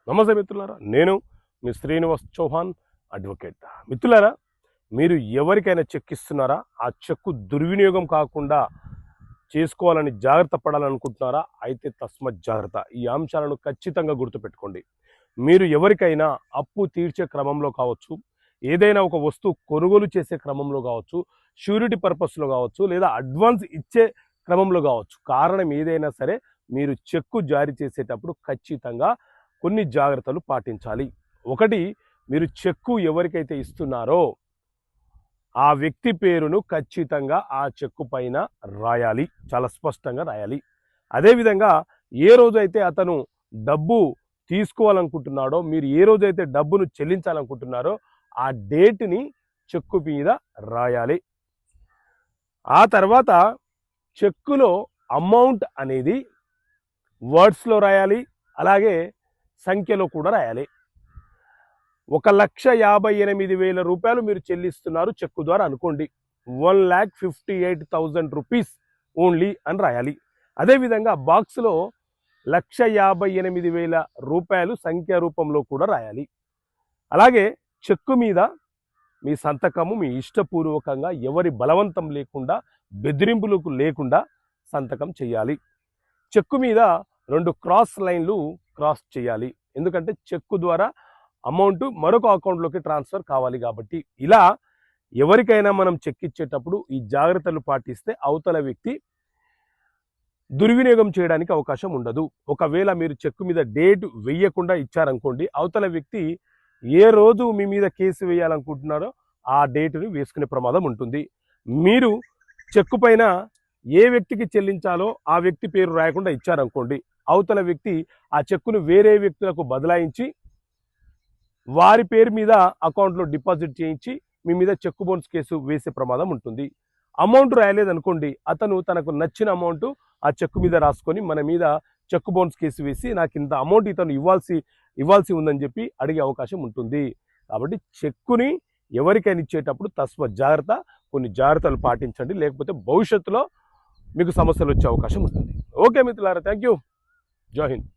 నమస్తే మిత్రులారా, నేను మీ శ్రీనివాస్ చౌహాన్ అడ్వకేట్. మిత్రులారా, మీరు ఎవరికైనా చెక్ ఇస్తున్నారా? ఆ చెక్కు దుర్వినియోగం కాకుండా చేసుకోవాలని జాగ్రత్త పడాలనుకుంటున్నారా? అయితే తస్మత్ జాగ్రత్త. ఈ అంశాలను ఖచ్చితంగా గుర్తుపెట్టుకోండి. మీరు ఎవరికైనా అప్పు తీర్చే క్రమంలో కావచ్చు, ఏదైనా ఒక వస్తువు కొనుగోలు చేసే క్రమంలో కావచ్చు, షూరిటీ పర్పస్లో కావచ్చు, లేదా అడ్వాన్స్ ఇచ్చే క్రమంలో కావచ్చు, కారణం ఏదైనా సరే మీరు చెక్కు జారీ చేసేటప్పుడు ఖచ్చితంగా కొన్ని జాగ్రత్తలు పాటించాలి. ఒకటి, మీరు చెక్కు ఎవరికైతే ఇస్తున్నారో ఆ వ్యక్తి పేరును ఖచ్చితంగా ఆ చెక్కు పైన రాయాలి, చాలా స్పష్టంగా రాయాలి. అదేవిధంగా ఏ రోజైతే అతను డబ్బు తీసుకోవాలనుకుంటున్నాడో, మీరు ఏ రోజైతే డబ్బును చెల్లించాలనుకుంటున్నారో ఆ డేట్ని చెక్కు మీద రాయాలి. ఆ తర్వాత చెక్కులో అమౌంట్ అనేది వర్డ్స్లో రాయాలి, అలాగే సంఖ్యలో కూడా రాయాలి. 1,58,000 రూపాయలు మీరు చెల్లిస్తున్నారు చెక్కు ద్వారా అనుకోండి, 1,58,000 రూపీస్ ఓన్లీ అని రాయాలి. అదేవిధంగా బాక్స్లో 1,58,000 రూపాయలు సంఖ్య రూపంలో కూడా రాయాలి. అలాగే చెక్కు మీద మీ సంతకము మీ ఇష్టపూర్వకంగా, ఎవరి బలవంతం లేకుండా, బెదిరింపులకు లేకుండా సంతకం చేయాలి. చెక్కు మీద 2 క్రాస్ లైన్లు క్రాస్ చేయాలి, ఎందుకంటే చెక్కు ద్వారా అమౌంట్ మరొక అకౌంట్లోకి ట్రాన్స్ఫర్ కావాలి కాబట్టి. ఇలా ఎవరికైనా మనం చెక్ ఇచ్చేటప్పుడు ఈ జాగ్రత్తలు పాటిస్తే అవతల వ్యక్తి దుర్వినియోగం చేయడానికి అవకాశం ఉండదు. ఒకవేళ మీరు చెక్కు మీద డేట్ వేయకుండా ఇచ్చారనుకోండి, అవతల వ్యక్తి ఏ రోజు మీ మీద కేసు వేయాలనుకుంటున్నారో ఆ డేటుని వేసుకునే ప్రమాదం ఉంటుంది. మీరు చెక్కు పైన ఏ వ్యక్తికి చెల్లించాలో ఆ వ్యక్తి పేరు రాయకుండా ఇచ్చారనుకోండి, అవతల వ్యక్తి ఆ చెక్కును వేరే వ్యక్తులకు బదలాయించి వారి పేరు మీద అకౌంట్లో డిపాజిట్ చేయించి మీ మీద చెక్కు బౌన్స్ కేసు వేసే ప్రమాదం ఉంటుంది. అమౌంట్ రాయలేదనుకోండి, అతను తనకు నచ్చిన అమౌంట్ ఆ చెక్కు మీద రాసుకొని మన మీద చెక్కు బౌన్స్ కేసు వేసి నాకు ఇంత అమౌంట్ ఇతను ఇవ్వాల్సి ఉందని చెప్పి అడిగే అవకాశం ఉంటుంది. కాబట్టి చెక్కుని ఎవరికైనా ఇచ్చేటప్పుడు తస్మత్ జాగ్రత్త, కొన్ని జాగ్రత్తలు పాటించండి, లేకపోతే భవిష్యత్తులో మీకు సమస్యలు వచ్చే అవకాశం ఉంటుంది. ఓకే మిత్రులారా, థ్యాంక్ యూ. జై హింద్.